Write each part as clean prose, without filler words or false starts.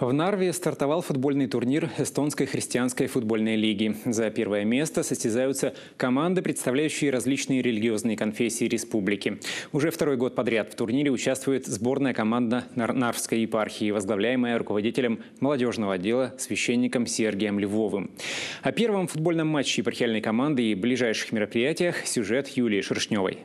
В Нарве стартовал футбольный турнир Эстонской христианской футбольной лиги. За первое место состязаются команды, представляющие различные религиозные конфессии республики. Уже второй год подряд в турнире участвует сборная команда Нарвской епархии, возглавляемая руководителем молодежного отдела священником Сергием Львовым. О первом футбольном матче епархиальной команды и ближайших мероприятиях сюжет Юлии Шершневой.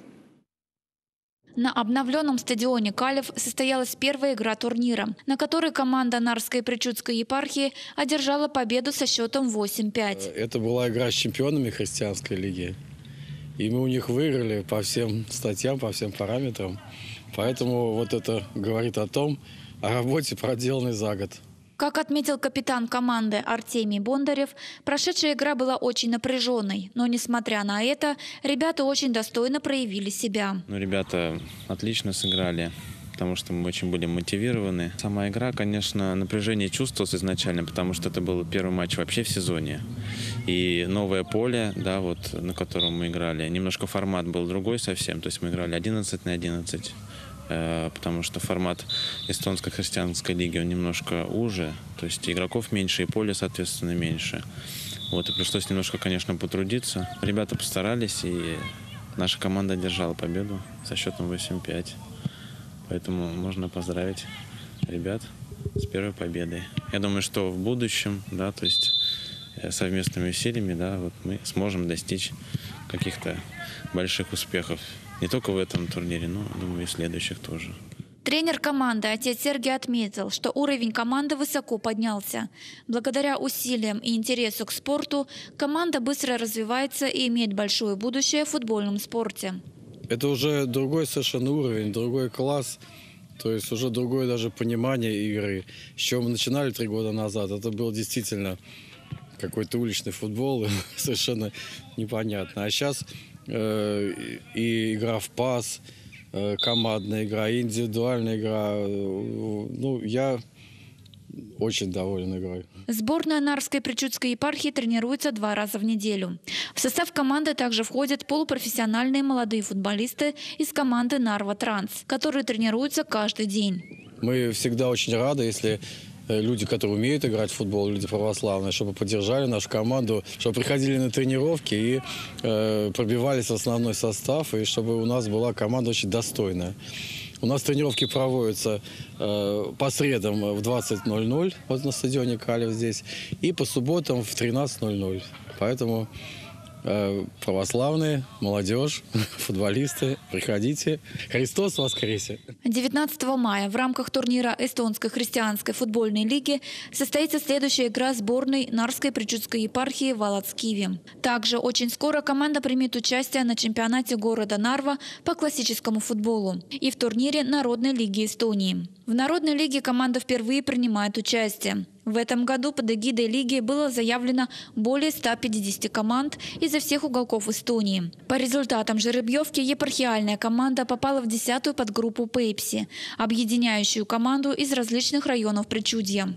На обновленном стадионе Калев состоялась первая игра турнира, на которой команда Нарвской Пречудской епархии одержала победу со счетом 8-5. Это была игра с чемпионами христианской лиги. И мы у них выиграли по всем статьям, по всем параметрам. Поэтому вот это говорит о работе, проделанной за год. Как отметил капитан команды Артемий Бондарев, прошедшая игра была очень напряженной. Но, несмотря на это, ребята очень достойно проявили себя. Ребята отлично сыграли, потому что мы очень были мотивированы. Сама игра, конечно, напряжение чувствовалось изначально, потому что это был первый матч вообще в сезоне. И новое поле, да, вот, на котором мы играли, немножко формат был другой совсем. То есть мы играли 11 на 11. Потому что формат эстонской христианской лиги он немножко уже, то есть игроков меньше и поле, соответственно, меньше. Вот, и пришлось немножко, конечно, потрудиться. Ребята постарались, и наша команда одержала победу со счетом 8-5. Поэтому можно поздравить ребят с первой победой. Я думаю, что в будущем, да, то есть совместными усилиями, да, вот мы сможем достичь каких-то больших успехов. Не только в этом турнире, но, думаю, и в следующих тоже. Тренер команды отец Сергий отметил, что уровень команды высоко поднялся. Благодаря усилиям и интересу к спорту команда быстро развивается и имеет большое будущее в футбольном спорте. Это уже другой совершенно уровень, другой класс. То есть уже другое даже понимание игры. С чего мы начинали 3 года назад, это был действительно какой-то уличный футбол, совершенно непонятно. А сейчас и игра в пас, командная игра, и индивидуальная игра. Ну, я очень доволен игрой. Сборная Нарвской Пречудской епархии тренируется 2 раза в неделю. В состав команды также входят полупрофессиональные молодые футболисты из команды Нарва Транс, которые тренируются каждый день. Мы всегда очень рады, если люди, которые умеют играть в футбол, люди православные, чтобы поддержали нашу команду, чтобы приходили на тренировки и пробивались в основной состав, и чтобы у нас была команда очень достойная. У нас тренировки проводятся по средам в 20:00 вот на стадионе Калев здесь и по субботам в 13:00. Поэтому православные, молодежь, футболисты, приходите. Христос воскресе! 19 мая в рамках турнира Эстонской христианской футбольной лиги состоится следующая игра сборной Нарвской Пречудской епархии Валацкиви. Также очень скоро команда примет участие на чемпионате города Нарва по классическому футболу и в турнире Народной лиги Эстонии. В Народной лиге команда впервые принимает участие. В этом году под эгидой лиги было заявлено более 150 команд изо всех уголков Эстонии. По результатам жеребьевки епархиальная команда попала в 10-ю подгруппу Пепси, объединяющую команду из различных районов Пречудья.